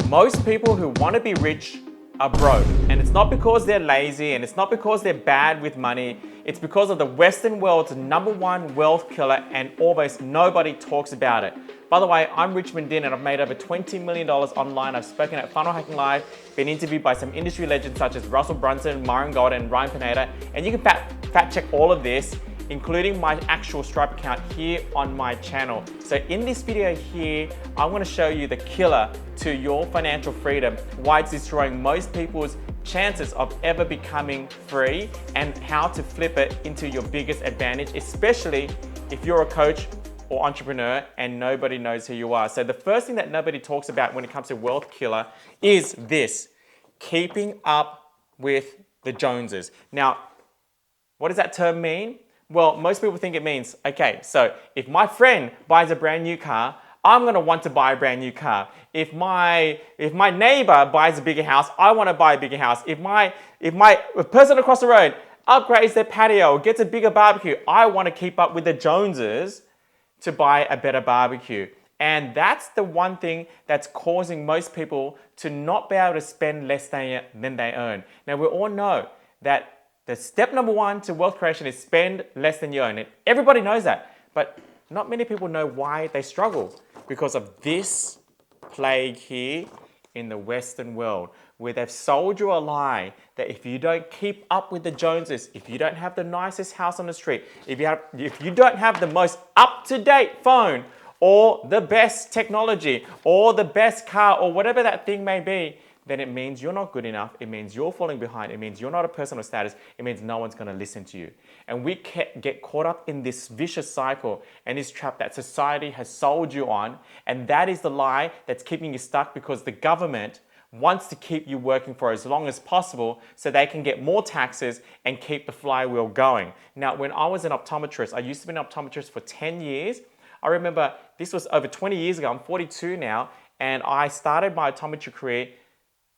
Most people who want to be rich are broke. And it's not because they're lazy and it's not because they're bad with money. It's because of the Western world's #1 wealth killer and almost nobody talks about it. By the way, I'm Richmond Din and I've made over $20 million online. I've spoken at Funnel Hacking Live, been interviewed by some industry legends such as Russell Brunson, Myron Golden, and Ryan Pineda. And you can fact check all of this, including my actual Stripe account here on my channel. So in this video here, I want to show you the killer to your financial freedom, why it's destroying most people's chances of ever becoming free, and how to flip it into your biggest advantage, especially if you're a coach or entrepreneur and nobody knows who you are. So the first thing that nobody talks about when it comes to wealth killer is this: keeping up with the Joneses. Now, what does that term mean? Well, most people think it means, okay, so if my friend buys a brand new car, I'm gonna want to buy a brand new car. If my neighbor buys a bigger house, I wanna buy a bigger house. If a person across the road upgrades their patio or gets a bigger barbecue, I wanna keep up with the Joneses to buy a better barbecue. And that's the one thing that's causing most people to not be able to spend less than they earn. Now, we all know that the step #1 to wealth creation is spend less than you earn. And everybody knows that, but not many people know why they struggle because of this plague here in the Western world, where they've sold you a lie that if you don't keep up with the Joneses, if you don't have the nicest house on the street, if you don't have the most up-to-date phone or the best technology or the best car or whatever that thing may be, then it means you're not good enough. It means you're falling behind. It means you're not a person of status. It means no one's going to listen to you. And we get caught up in this vicious cycle and this trap that society has sold you on. And that is the lie that's keeping you stuck, because the government wants to keep you working for as long as possible so they can get more taxes and keep the flywheel going. Now, when I was an optometrist, I used to be an optometrist for 10 years. I remember this was over 20 years ago. I'm 42 now. And I started my optometry career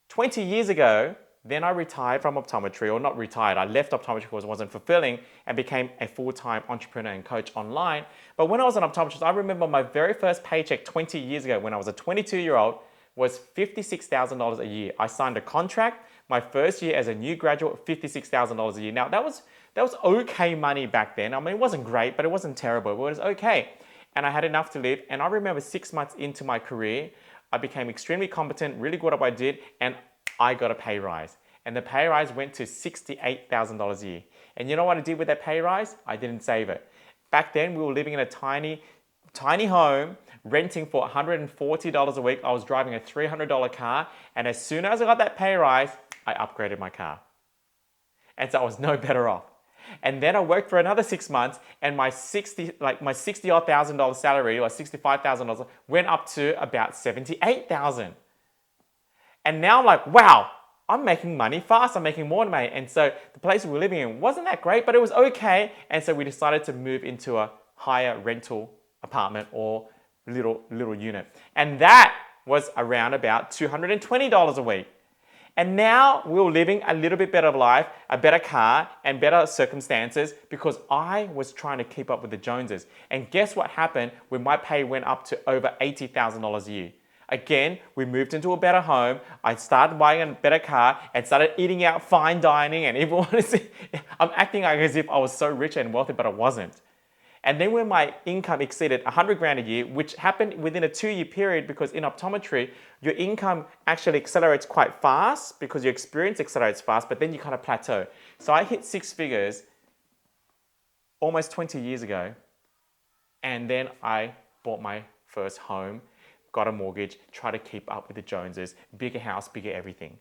20 years ago. Then I retired from optometry, or not retired, I left optometry because it wasn't fulfilling and became a full-time entrepreneur and coach online. But when I was an optometrist, I remember my very first paycheck 20 years ago when I was a 22-year-old was $56,000 a year. I signed a contract my first year as a new graduate, $56,000 a year. Now that was okay money back then. I mean, it wasn't great, but it wasn't terrible. It was okay. And I had enough to live. And I remember 6 months into my career, I became extremely competent, really good at what I did, and I got a pay rise. And the pay rise went to $68,000 a year. And you know what I did with that pay rise? I didn't save it. Back then, we were living in a tiny home, renting for $140 a week. I was driving a $300 car. And as soon as I got that pay rise, I upgraded my car. And so I was no better off. And then I worked for another 6 months, and my $60,000 thousand salary, or $65,000, went up to about $78,000. And now I'm like, wow, I'm making money fast. I'm making more money. And so the place we were living in wasn't that great, but it was okay. And so we decided to move into a higher rental apartment or little unit. And that was around about $220 a week. And now we were living a little bit better of life, a better car, and better circumstances, because I was trying to keep up with the Joneses. And guess what happened when my pay went up to over $80,000 a year? Again, we moved into a better home. I started buying a better car and started eating out, fine dining, and everyone I'm acting like as if I was so rich and wealthy, but I wasn't. And then when my income exceeded 100 grand a year, which happened within a 2-year period, because in optometry, your income actually accelerates quite fast because your experience accelerates fast, but then you kind of plateau. So I hit 6 figures almost 20 years ago. And then I bought my first home, got a mortgage, tried to keep up with the Joneses, bigger house, bigger everything.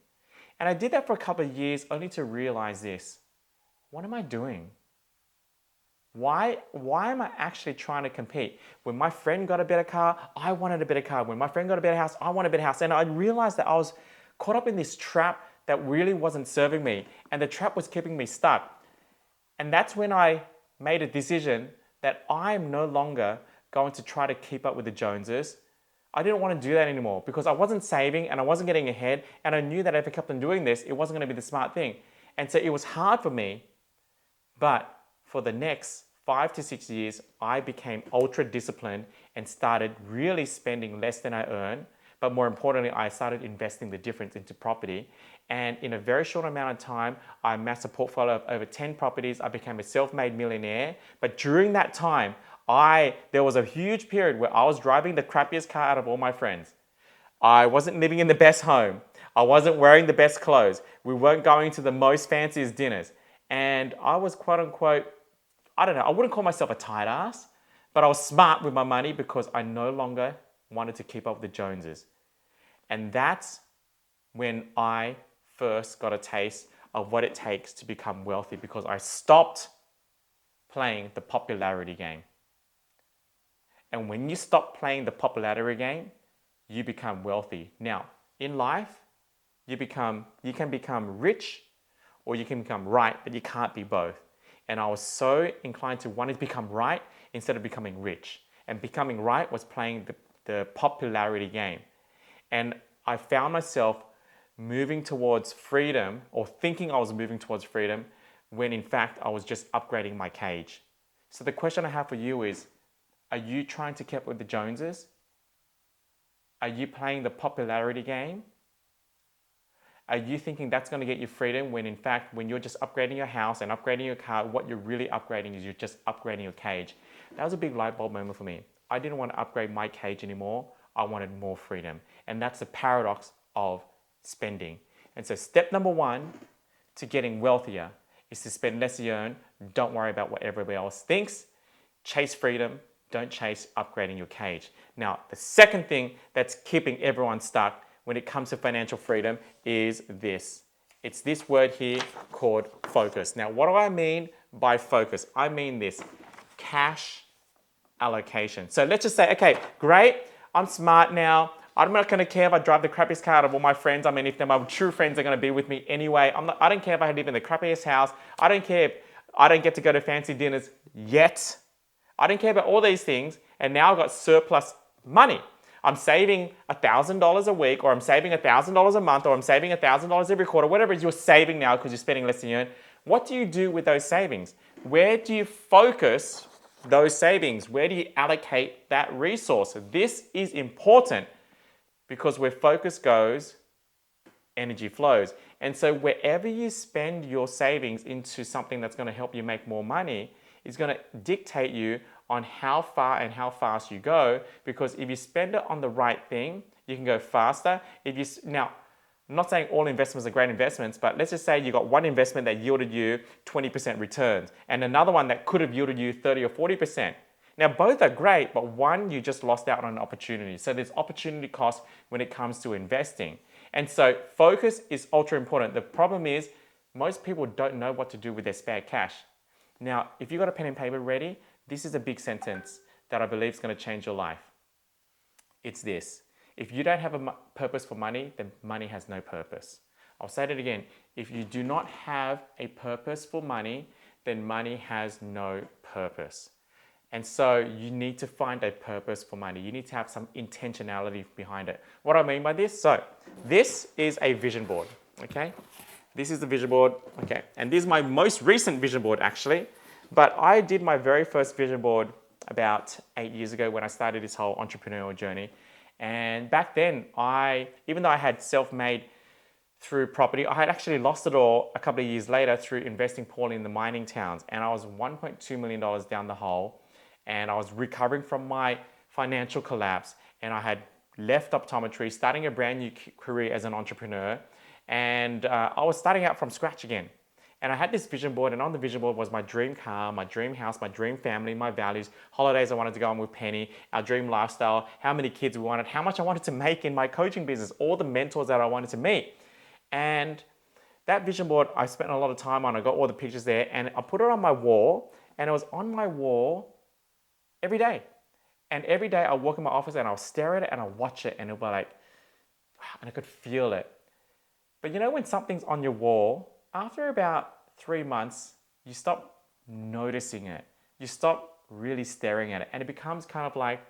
And I did that for a couple of years only to realize this: what am I doing? Why am I actually trying to compete? When my friend got a better car, I wanted a better car. When my friend got a better house, I wanted a better house. And I realized that I was caught up in this trap that really wasn't serving me. And the trap was keeping me stuck. And that's when I made a decision that I'm no longer going to try to keep up with the Joneses. I didn't want to do that anymore because I wasn't saving and I wasn't getting ahead. And I knew that if I kept on doing this, it wasn't going to be the smart thing. And so it was hard for me. But for the next 5 to 6 years, I became ultra disciplined and started really spending less than I earned, But more importantly, I started investing the difference into property. And in a very short amount of time, I amassed a portfolio of over 10 properties. I became a self-made millionaire. But during that time, there was a huge period where I was driving the crappiest car out of all my friends. I wasn't living in the best home. I wasn't wearing the best clothes. We weren't going to the most fanciest dinners. And I was quote unquote, I don't know, I wouldn't call myself a tight ass, but I was smart with my money because I no longer wanted to keep up with the Joneses. And that's when I first got a taste of what it takes to become wealthy, because I stopped playing the popularity game. And when you stop playing the popularity game, you become wealthy. Now, in life, you can become rich or you can become right, but you can't be both. And I was so inclined to want to become right instead of becoming rich. And becoming right was playing the popularity game. And I found myself moving towards freedom, or thinking I was moving towards freedom, when in fact I was just upgrading my cage. So the question I have for you is, are you trying to keep up with the Joneses? Are you playing the popularity game? Are you thinking that's going to get you freedom when in fact, when you're just upgrading your house and upgrading your car, what you're really upgrading is you're just upgrading your cage? That was a big light bulb moment for me. I didn't want to upgrade my cage anymore. I wanted more freedom. And that's the paradox of spending. And so step number one to getting wealthier is to spend less you earn. Don't worry about what everybody else thinks. Chase freedom. Don't chase upgrading your cage. Now, the second thing that's keeping everyone stuck when it comes to financial freedom is this. It's this word here called focus. Now, what do I mean by focus? I mean this: cash allocation. So let's just say, okay, great, I'm smart now. I'm not going to care if I drive the crappiest car out of all my friends. I mean, if they're my true friends, are going to be with me anyway. I don't care if I live in the crappiest house. I don't care if I don't get to go to fancy dinners yet. I don't care about all these things. And now I've got surplus money. I'm saving $1,000 a week, or I'm saving $1,000 a month, or I'm saving $1,000 every quarter, whatever it is you're saving now because you're spending less than you earn. What do you do with those savings? Where do you focus those savings? Where do you allocate that resource? This is important, because where focus goes, energy flows. And so wherever you spend your savings into something that's going to help you make more money is going to dictate you on how far and how fast you go, because if you spend it on the right thing, you can go faster. Now, I'm not saying all investments are great investments, but let's just say you got one investment that yielded you 20% returns and another one that could have yielded you 30 or 40%. Now, both are great, but one, you just lost out on an opportunity. So there's opportunity cost when it comes to investing. And so focus is ultra important. The problem is most people don't know what to do with their spare cash. Now, if you've got a pen and paper ready, this is a big sentence that I believe is going to change your life. It's this: if you don't have a purpose for money, then money has no purpose. I'll say it again. If you do not have a purpose for money, then money has no purpose. And so you need to find a purpose for money. You need to have some intentionality behind it. What do I mean by this? So this is a vision board, okay? This is the vision board, okay? And this is my most recent vision board, actually. But I did my very first vision board about 8 years ago when I started this whole entrepreneurial journey. And back then, even though I had self-made through property, I had actually lost it all a couple of years later through investing poorly in the mining towns. And I was $1.2 million down the hole. And I was recovering from my financial collapse. And I had left optometry, starting a brand new career as an entrepreneur. And I was starting out from scratch again. And I had this vision board, and on the vision board was my dream car, my dream house, my dream family, my values, holidays I wanted to go on with Penny, our dream lifestyle, how many kids we wanted, how much I wanted to make in my coaching business, all the mentors that I wanted to meet. And that vision board, I spent a lot of time on. I got all the pictures there, and I put it on my wall, and it was on my wall every day. And every day I walk in my office and I'll stare at it and I'll watch it, and it'll be like, and I could feel it. But you know when something's on your wall, after about 3 months, you stop noticing it. You stop really staring at it, and it becomes kind of like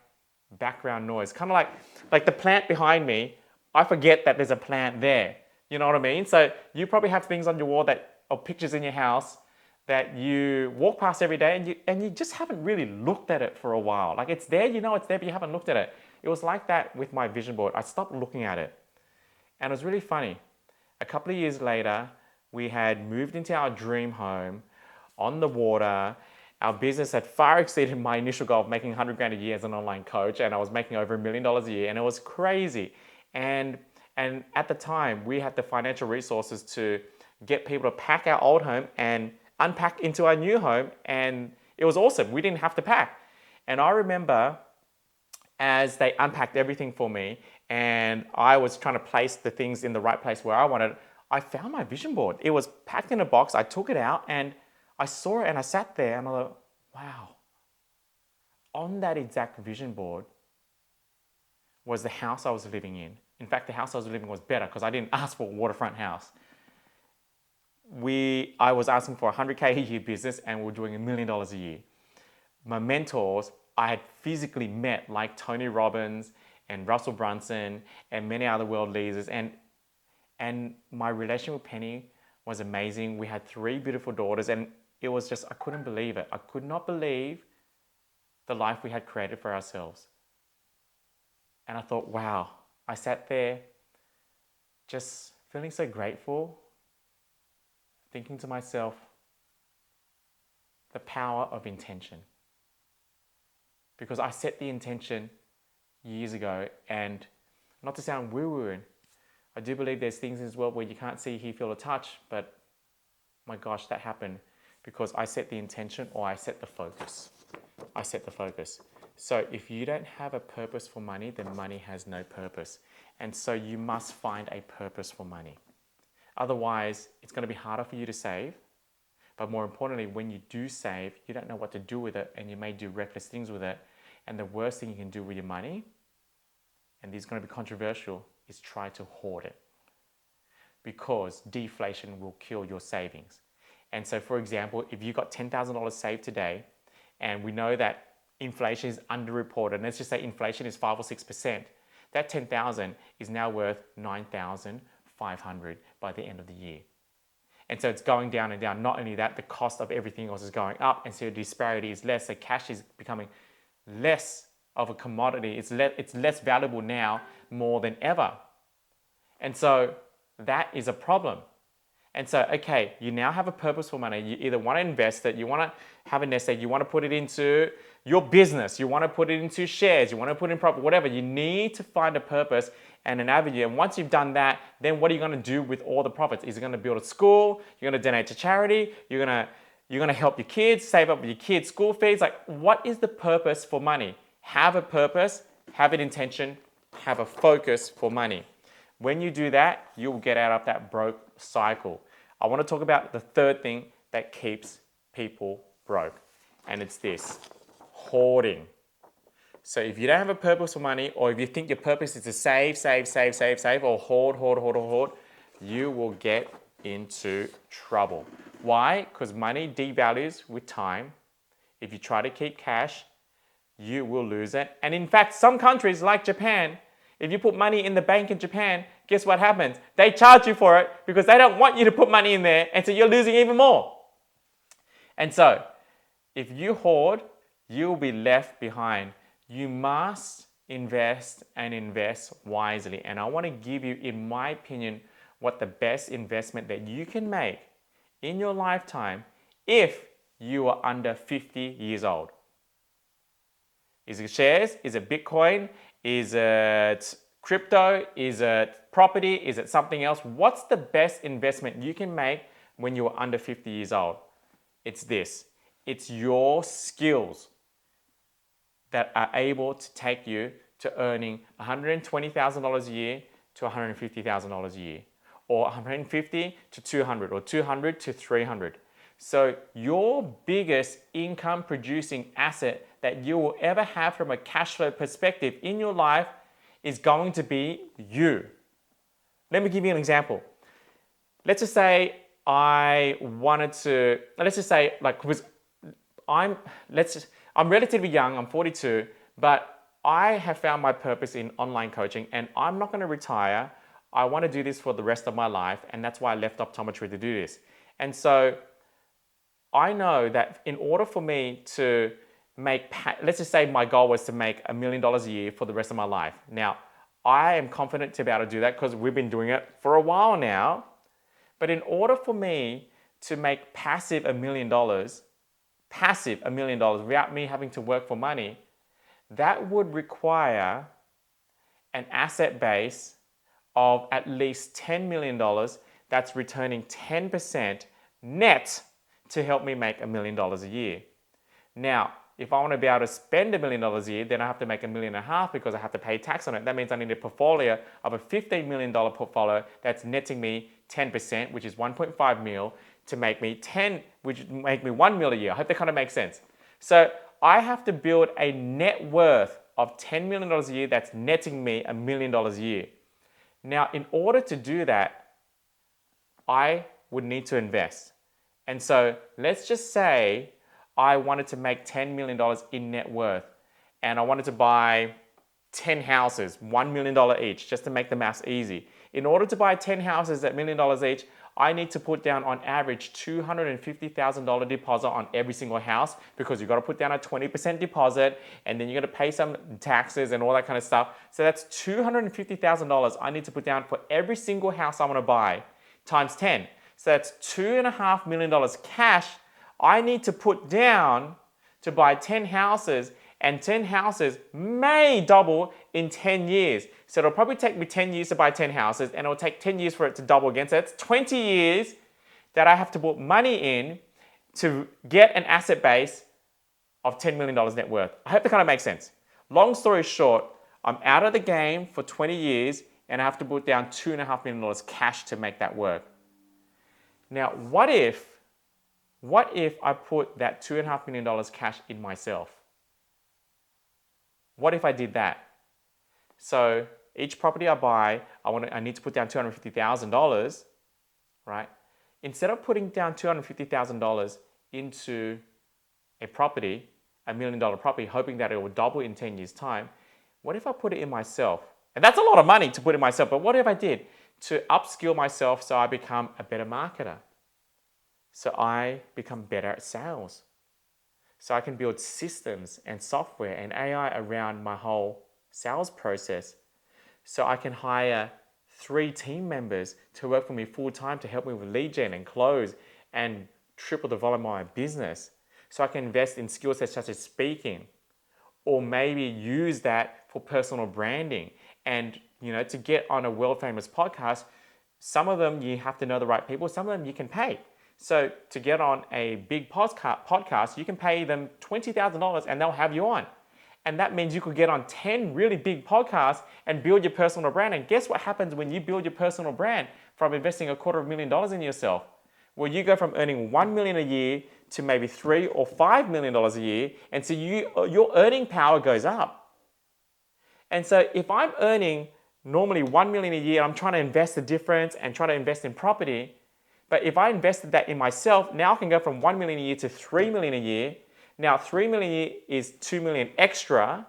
background noise. Kind of like the plant behind me, I forget that there's a plant there. You know what I mean? So you probably have things on your wall or pictures in your house that you walk past every day, and you just haven't really looked at it for a while. Like it's there, you know it's there, but you haven't looked at it. It was like that with my vision board. I stopped looking at it. And it was really funny. A couple of years later, we had moved into our dream home on the water. Our business had far exceeded my initial goal of making 100 grand a year as an online coach, and I was making over $1 million a year, and it was crazy. And at the time, we had the financial resources to get people to pack our old home and unpack into our new home, and it was awesome. We didn't have to pack. And I remember as they unpacked everything for me and I was trying to place the things in the right place where I wanted, I found my vision board. It was packed in a box. I took it out and I saw it and I sat there and I thought, wow. On that exact vision board was the house I was living in. In fact, the house I was living in was better because I didn't ask for a waterfront house. I was asking for a 100K a year business and we were doing $1 million a year. My mentors I had physically met, like Tony Robbins and Russell Brunson and many other world leaders, and my relationship with Penny was amazing. We had 3 beautiful daughters and it was just, I couldn't believe it. I could not believe the life we had created for ourselves. And I thought, wow, I sat there just feeling so grateful, thinking to myself, the power of intention. Because I set the intention years ago, and not to sound woo-woo, I do believe there's things in this world where you can't see, hear, feel, or touch, but my gosh, that happened because I set the intention or I set the focus. I set the focus. So if you don't have a purpose for money, then money has no purpose. And so you must find a purpose for money. Otherwise, it's going to be harder for you to save. But more importantly, when you do save, you don't know what to do with it and you may do reckless things with it. And the worst thing you can do with your money, and this is going to be controversial, is try to hoard it. Because deflation will kill your savings. And so for example, if you got $10,000 saved today, and we know that inflation is underreported, and let's just say inflation is 5 or 6%, that 10,000 is now worth 9,500 by the end of the year. And so it's going down and down. Not only that, the cost of everything else is going up, and so the disparity is less. So cash is becoming less of a commodity. It's less valuable now more than ever. And so that is a problem. And so, okay, you now have a purpose for money. You either want to invest it, you want to have a nest egg, you want to put it into your business, you want to put it into shares, you want to put it in property, whatever. You need to find a purpose and an avenue. And once you've done that, then what are you going to do with all the profits? Is it going to build a school? You're going to donate to charity? You're going to help your kids, save up your kids' school fees? Like, what is the purpose for money? Have a purpose, have an intention, have a focus for money. When you do that, you'll get out of that broke cycle. I want to talk about the third thing that keeps people broke, and it's this: hoarding. So if you don't have a purpose for money, or if you think your purpose is to save, or hoard, you will get into trouble. Why? Because money devalues with time. If you try to keep cash, you will lose it. And in fact, some countries like Japan, if you put money in the bank in Japan, guess what happens? They charge you for it because they don't want you to put money in there, and so you're losing even more. And so, if you hoard, you'll be left behind. You must invest and invest wisely. And I want to give you, in my opinion, what the best investment that you can make in your lifetime if you are under 50 years old. Is it shares? Is it Bitcoin? Is it crypto? Is it property? Is it something else? What's the best investment you can make when you are under 50 years old? It's this. It's your skills that are able to take you to earning $120,000 a year to $150,000 a year, or 150 to 200, or 200 to 300. So your biggest income producing asset that you will ever have from a cash flow perspective in your life is going to be you. Let me give you an example. Let's just say I'm relatively young, I'm 42, but I have found my purpose in online coaching, and I'm not going to retire. I want to do this for the rest of my life, and that's why I left optometry to do this. And so I know that in order for me to let's just say my goal was to make $1 million a year for the rest of my life. Now, I am confident to be able to do that because we've been doing it for a while now. But in order for me to make passive $1 million, without me having to work for money, that would require an asset base of at least $10 million that's returning 10% net to help me make $1 million a year. Now, if I want to be able to spend $1 million a year, then I have to make $1.5 million because I have to pay tax on it. That means I need a portfolio of a $15 million portfolio that's netting me 10%, which is 1.5 mil, to make me 10, which would make me 1 mil a year. I hope that kind of makes sense. So I have to build a net worth of $10 million a year that's netting me $1 million a year. Now, in order to do that, I would need to invest. And so let's just say I wanted to make $10 million in net worth and I wanted to buy 10 houses, $1 million each, just to make the maths easy. In order to buy 10 houses at $1 million each, I need to put down on average $250,000 deposit on every single house because you've got to put down a 20% deposit and then you're going to pay some taxes and all that kind of stuff. So that's $250,000 I need to put down for every single house I want to buy times 10. So that's $2.5 million cash I need to put down to buy 10 houses, and 10 houses may double in 10 years. So it'll probably take me 10 years to buy 10 houses and it'll take 10 years for it to double again. So that's 20 years that I have to put money in to get an asset base of $10 million net worth. I hope that kind of makes sense. Long story short, I'm out of the game for 20 years and I have to put down $2.5 million cash to make that work. Now, what if I put that $2.5 million cash in myself? What if I did that? So each property I buy, I need to put down $250,000, right? Instead of putting down $250,000 into a property, $1 million property, hoping that it will double in 10 years' time, what if I put it in myself? And that's a lot of money to put in myself, but what if I did to upskill myself so I become a better marketer? So I become better at sales. So I can build systems and software and AI around my whole sales process. So I can hire 3 team members to work for me full time to help me with lead gen and close and triple the volume of my business. So I can invest in skill sets such as speaking, or maybe use that for personal branding. And to get on a world famous podcast, some of them you have to know the right people, some of them you can pay. So to get on a big podcast, you can pay them $20,000 and they'll have you on. And that means you could get on 10 really big podcasts and build your personal brand. And guess what happens when you build your personal brand from investing $250,000 in yourself? Well, you go from earning $1 million a year to maybe $3 or $5 million a year. And so your earning power goes up. And so if I'm earning normally $1 million a year, I'm trying to invest the difference and try to invest in property. But if I invested that in myself, now I can go from $1 million a year to $3 million a year. Now $3 million a year is $2 million extra.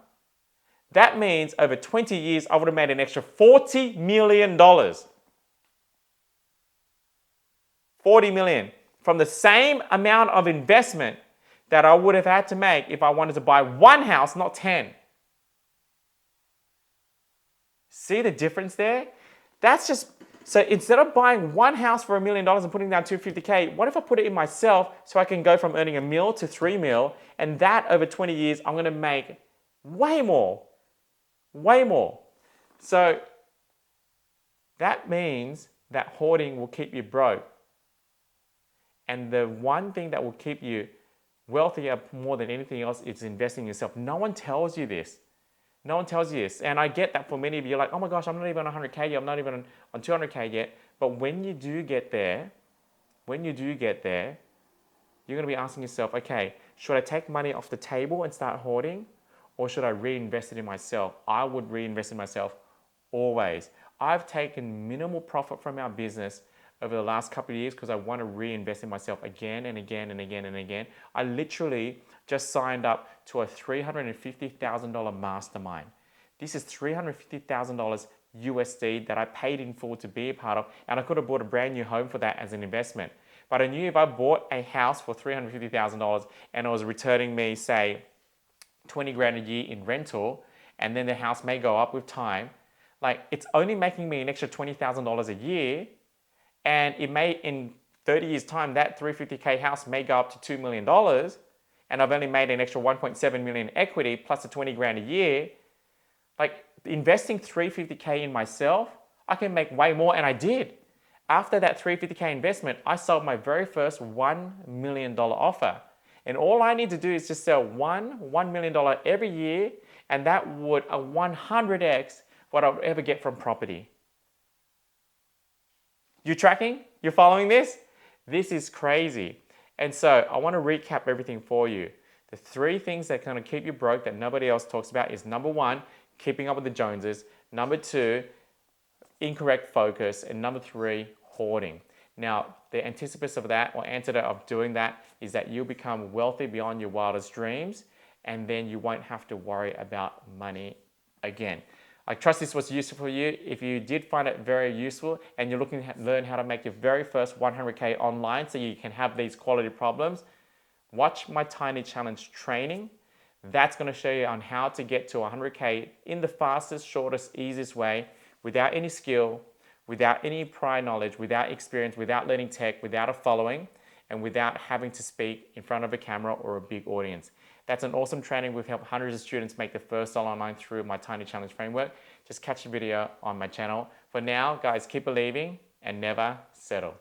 That means over 20 years, I would have made an extra $40 million. $40 million from the same amount of investment that I would have had to make if I wanted to buy 1 house, not 10. See the difference there? So instead of buying 1 house for $1 million and putting down $250K, what if I put it in myself so I can go from earning $1 million to $3 million, and that over 20 years, I'm going to make way more. So that means that hoarding will keep you broke. And the one thing that will keep you wealthier more than anything else is investing in yourself. No one tells you this. No one tells you this. And I get that for many of you, like, oh my gosh, I'm not even on 100K yet. I'm not even on 200K yet. But when you do get there, you're going to be asking yourself, okay, should I take money off the table and start hoarding? Or should I reinvest it in myself? I would reinvest in myself always. I've taken minimal profit from our business over the last couple of years because I want to reinvest in myself again and again and again and again. I literally just signed up to a $350,000 mastermind. This is $350,000 USD that I paid in full to be a part of, and I could have bought a brand new home for that as an investment. But I knew if I bought a house for $350,000 and it was returning me, say, 20 grand a year in rental, and then the house may go up with time. Like, it's only making me an extra $20,000 a year, and it may, in 30 years time, that 350K house may go up to $2 million, and I've only made an extra 1.7 million equity plus the 20 grand a year. Like, investing 350K in myself, I can make way more, and I did. After that 350K investment, I sold my very first $1 million offer. And all I need to do is just sell $1 million every year, and that would a 100x what I would ever get from property. You tracking? You're following this? This is crazy. And so I want to recap everything for you. The 3 things that kind of keep you broke that nobody else talks about is number 1, keeping up with the Joneses. Number 2, incorrect focus. And number 3, hoarding. Now, the antithesis of that, or antidote of doing that, is that you'll become wealthy beyond your wildest dreams, and then you won't have to worry about money again. I trust this was useful for you. If you did find it very useful and you're looking to learn how to make your very first 100K online so you can have these quality problems, watch my Tiny Challenge training. That's going to show you on how to get to 100K in the fastest, shortest, easiest way, without any skill, without any prior knowledge, without experience, without learning tech, without a following, and without having to speak in front of a camera or a big audience. That's an awesome training. We've helped hundreds of students make the first dollar online through my Tiny Challenge framework. Just catch the video on my channel. For now, guys, keep believing and never settle.